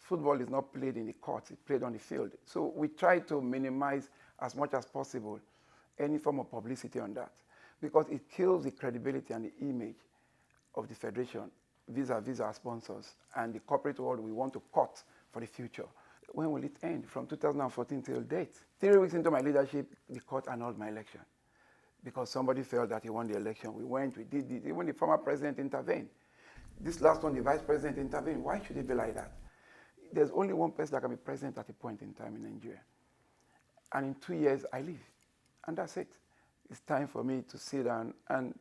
football is not played in the courts, it's played on the field. So we try to minimize as much as possible any form of publicity on that, because it kills the credibility and the image of the federation vis-a-vis our sponsors and the corporate world we want to cut for the future. When will it end? From 2014 till date. 3 weeks into my leadership, the court annulled my election because somebody felt that he won the election. We went, we did it. Even the former president intervened. This last one, the vice president intervened. Why should it be like that? There's only one person that can be president at a point in time in Nigeria. And in 2 years, I leave. And that's it. It's time for me to sit down and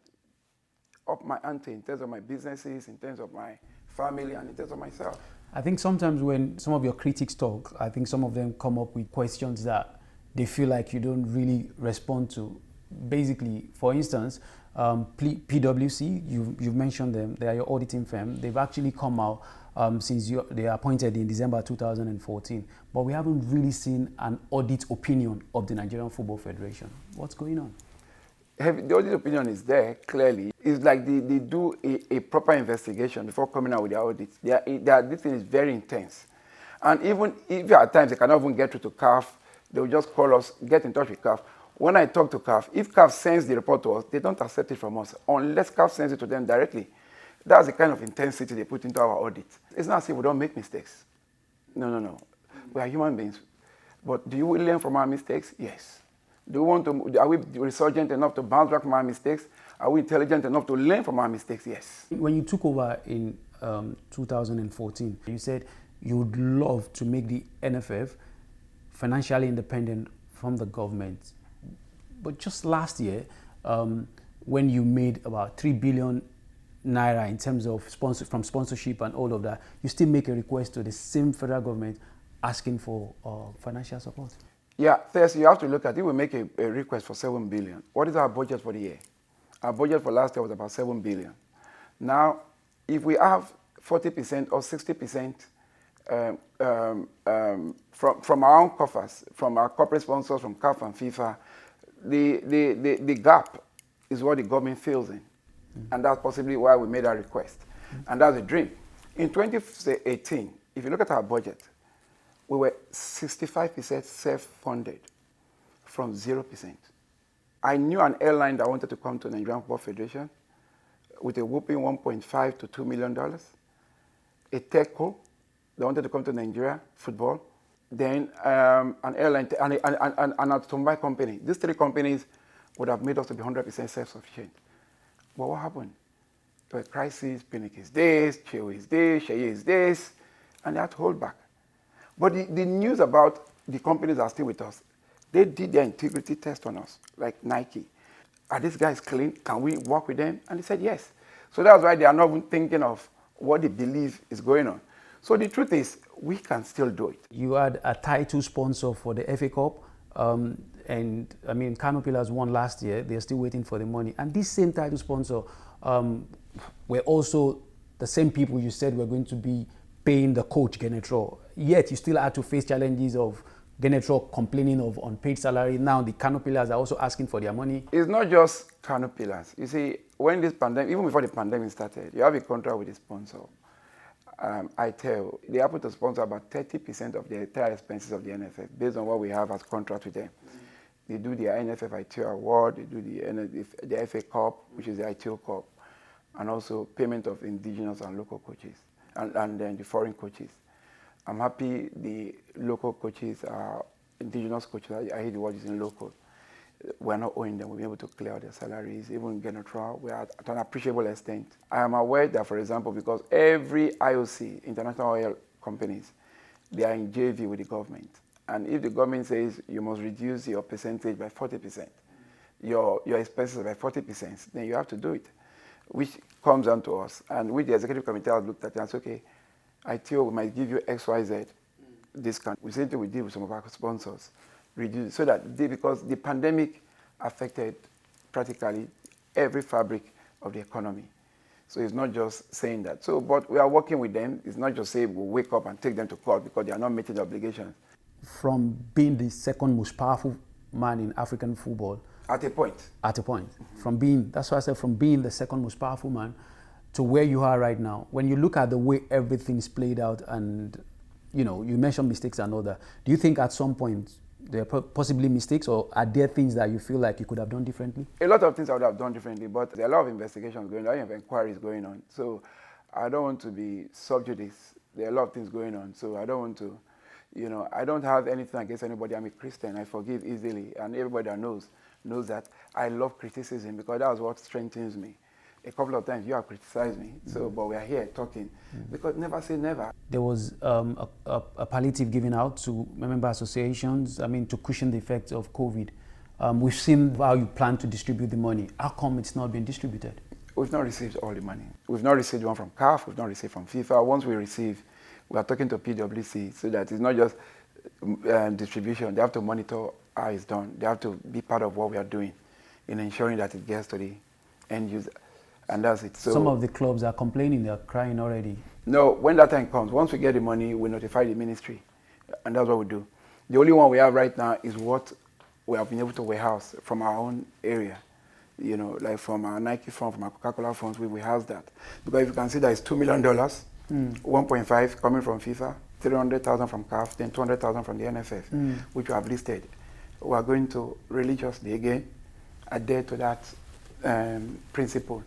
up my ante in terms of my businesses, in terms of my family, and in terms of myself. I think sometimes when some of your critics talk, I think some of them come up with questions that they feel like you don't really respond to. Basically, for instance, PwC, you've mentioned them, they are your auditing firm. They've actually come out since they are appointed in December 2014, but we haven't really seen an audit opinion of the Nigerian Football Federation. What's going on? The audit opinion is there, clearly. It's like they do a proper investigation before coming out with their audits. This thing is very intense. And even if at times they cannot even get through to CAF, they will just call us, get in touch with CAF. When I talk to CAF, if CAF sends the report to us, they don't accept it from us unless CAF sends it to them directly. That's the kind of intensity they put into our audit. It's not as if we don't make mistakes. No. We are human beings. But do you learn from our mistakes? Yes. Are we resurgent enough to bounce back from our mistakes? Are we intelligent enough to learn from our mistakes? Yes. When you took over in 2014, you said you would love to make the NFF financially independent from the government. But just last year, when you made about 3 billion naira in terms of from sponsorship and all of that, you still make a request to the same federal government asking for financial support. Yeah, first you have to look at it. We make a request for 7 billion. What is our budget for the year? Our budget for last year was about 7 billion. Now, if we have 40% or 60% from our own coffers, from our corporate sponsors, from CAF and FIFA, the gap is what the government fills in. And that's possibly why we made our request. And that's a dream. In 2018, if you look at our budget, we were 65% self-funded from 0%. I knew an airline that wanted to come to Nigerian Football Federation with a whopping $1.5 to $2 million, a telco that wanted to come to Nigeria football, then an airline and an automobile company. These 3 companies would have made us to be 100% self-sufficient. But what happened? There was a crisis, Pinnick is this, Cheo is this, Sheye is this, and they had to hold back. But the news about the companies that are still with us, they did their integrity test on us, like Nike. Are these guys clean? Can we work with them? And they said yes. So that's why they are not even thinking of what they believe is going on. So the truth is, we can still do it. You had a title sponsor for the FA Cup, and I mean, Kano Pillars won last year. They're still waiting for the money. And this same title sponsor were also the same people you said were going to be paying the coach, Genetro. Yet you still had to face challenges of Genetro complaining of unpaid salary. Now the Kano Pillars are also asking for their money. It's not just Kano Pillars. You see, when this pandemic, even before the pandemic started, you have a contract with a sponsor. They happen to sponsor about 30% of the entire expenses of the NFF based on what we have as contract with them. They do the NFF ITO award, they do the FA Cup, which is the ITO Cup, and also payment of indigenous and local coaches, and then the foreign coaches. I'm happy the local coaches are indigenous coaches. I hate the word using local. We're not owing them. We'll be able to clear out their salaries. Even Genetro, we are at an appreciable extent. I am aware that, for example, because every IOC, international oil companies, they are in JV with the government. And if the government says you must reduce your percentage by 40%, your expenses by 40%, then you have to do it, which comes down to us. And with the executive committee, I looked at it and said, okay, ITO, we might give you XYZ discount. We said we deal with some of our sponsors, reduce so that because the pandemic affected practically every fabric of the economy. So it's not just saying that. So, but we are working with them. It's not just say we'll wake up and take them to court because they are not meeting the obligations. From being the second most powerful man in African football. At a point. At a point. From being, that's why I said from being the second most powerful man to where you are right now. When you look at the way everything's played out and you know, you mentioned mistakes and all that. Do you think at some point there are possibly mistakes, or are there things that you feel like you could have done differently? A lot of things I would have done differently, but there are a lot of investigations going on, a lot of inquiries going on. So I don't want to be subject to this. There are a lot of things going on, so I don't want to, you know, I don't have anything against anybody. I'm a Christian. I forgive easily, and everybody that knows that I love criticism, because that's what strengthens me. A couple of times you have criticized me, so but we are here talking, because never say never. There was a palliative given out to member associations, I mean, to cushion the effects of COVID. We've seen how you plan to distribute the money. How come it's not been distributed? We've not received all the money. We've not received one from CAF, we've not received from FIFA. Once we receive, we are talking to PwC, so that it's not just distribution. They have to monitor how it's done. They have to be part of what we are doing in ensuring that it gets to the end user. And that's it. So some of the clubs are complaining, they're crying already. No, when that time comes, once we get the money, we notify the ministry, and that's what we do. The only one we have right now is what we have been able to warehouse from our own area. You know, like from our Nike fund, from our Coca-Cola funds, we house that. Because if you can see that it's $2 million, 1.5 coming from FIFA, 300,000 from CAF, then 200,000 from the NFF, which we have listed. We are going to religiously again adhere to that principle.